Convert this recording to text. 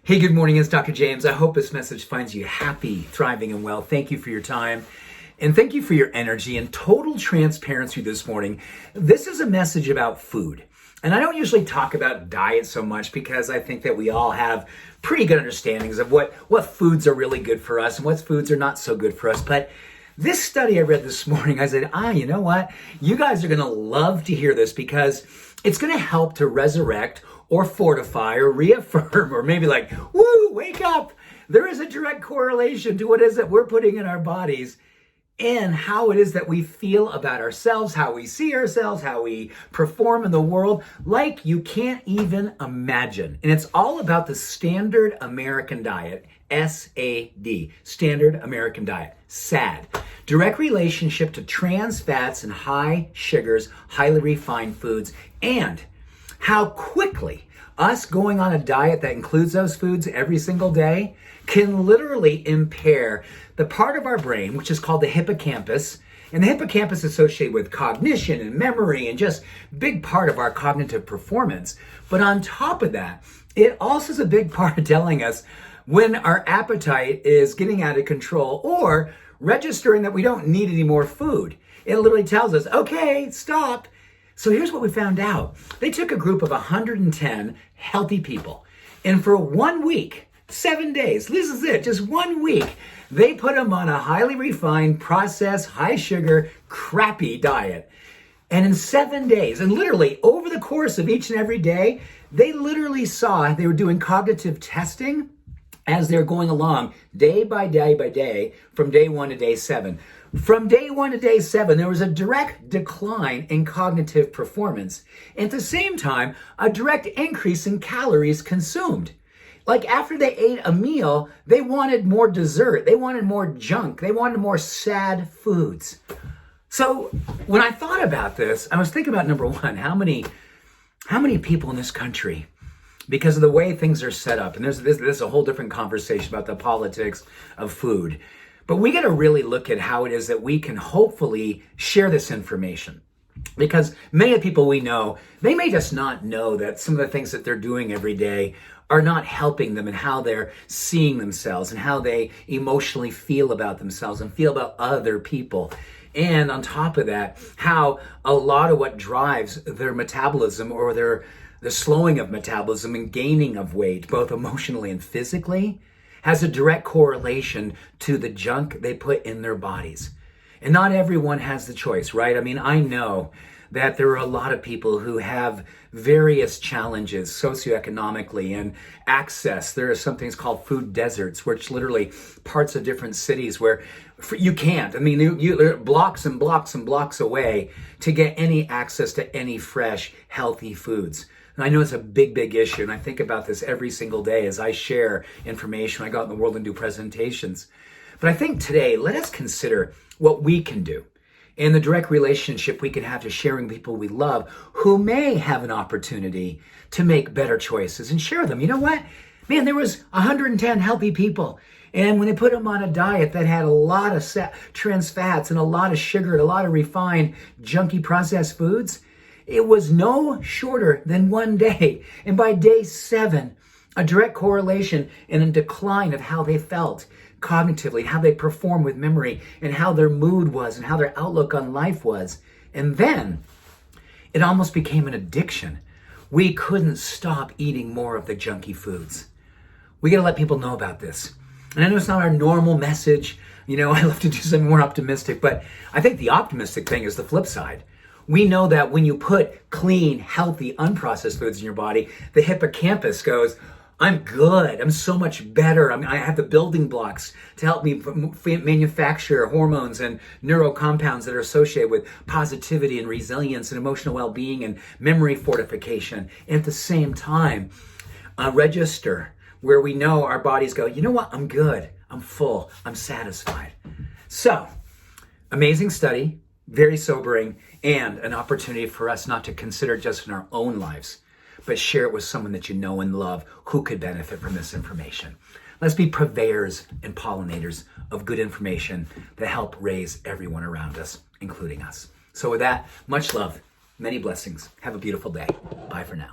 Hey, good morning. It's Dr. James. I hope this message finds you happy, thriving, and well. Thank you for your time. And thank you for your energy and total transparency this morning. This is a message about food. And I don't usually talk about diet so much because I think that we all have pretty good understandings of what foods are really good for us and what foods are not so good for us. But this study I read this morning, I said, you know what? You guys are going to love to hear this because it's going to help to resurrect or fortify or reaffirm or maybe like, woo, wake up. There is a direct correlation to what it is that we're putting in our bodies and how it is that we feel about ourselves, how we see ourselves, how we perform in the world, like you can't even imagine. And it's all about the standard American diet, SAD, standard American diet, SAD. Direct relationship to trans fats and high sugars, highly refined foods, and how quickly us going on a diet that includes those foods every single day can literally impair the part of our brain, which is called the hippocampus. And the hippocampus is associated with cognition and memory and just big part of our cognitive performance. But on top of that, it also is a big part of telling us when our appetite is getting out of control or registering that we don't need any more food. It literally tells us, okay, stop. So here's what we found out. They took a group of 110 healthy people, and for 1 week, 7 days, this is it, just 1 week, they put them on a highly refined, processed, high sugar, crappy diet. And in 7 days, and literally over the course of each and every day, they literally saw, they were doing cognitive testing as they're going along day by day, from day 1 to day 7. From day 1 to day 7, there was a direct decline in cognitive performance. And at the same time, a direct increase in calories consumed. Like after they ate a meal, they wanted more dessert. They wanted more junk. They wanted more sad foods. So when I thought about this, I was thinking about number one, how many people in this country, because of the way things are set up, and there's a whole different conversation about the politics of food, but we got to really look at how it is that we can hopefully share this information. Because many of the people we know, they may just not know that some of the things that they're doing every day are not helping them in how they're seeing themselves and how they emotionally feel about themselves and feel about other people. And on top of that, how a lot of what drives their metabolism or the slowing of metabolism and gaining of weight, both emotionally and physically, has a direct correlation to the junk they put in their bodies. And not everyone has the choice, right? I mean, I know that there are a lot of people who have various challenges socioeconomically and access. There are some things called food deserts, which literally parts of different cities where you can't. I mean, you're blocks and blocks and blocks away to get any access to any fresh, healthy foods. And I know it's a big, big issue, and I think about this every single day as I share information. I go out in the world and do presentations. But I think today, let us consider what we can do and the direct relationship we can have to sharing people we love who may have an opportunity to make better choices and share them. You know what? Man, there was 110 healthy people. And when they put them on a diet that had a lot of trans fats and a lot of sugar and a lot of refined, junky processed foods, it was no shorter than 1 day. And by day 7, a direct correlation and a decline of how they felt cognitively, how they performed with memory, and how their mood was, and how their outlook on life was. And then it almost became an addiction. We couldn't stop eating more of the junky foods. We got to let people know about this. And I know it's not our normal message. You know, I love to do something more optimistic, but I think the optimistic thing is the flip side. We know that when you put clean, healthy, unprocessed foods in your body, the hippocampus goes, I'm good. I'm so much better. I have the building blocks to help me manufacture hormones and neurocompounds that are associated with positivity and resilience and emotional well-being and memory fortification. And at the same time, register where we know our bodies go, you know what? I'm good. I'm full. I'm satisfied. So, amazing study, very sobering, and an opportunity for us not to consider just in our own lives, but share it with someone that you know and love who could benefit from this information. Let's be purveyors and pollinators of good information that help raise everyone around us, including us. So with that, much love, many blessings. Have a beautiful day. Bye for now.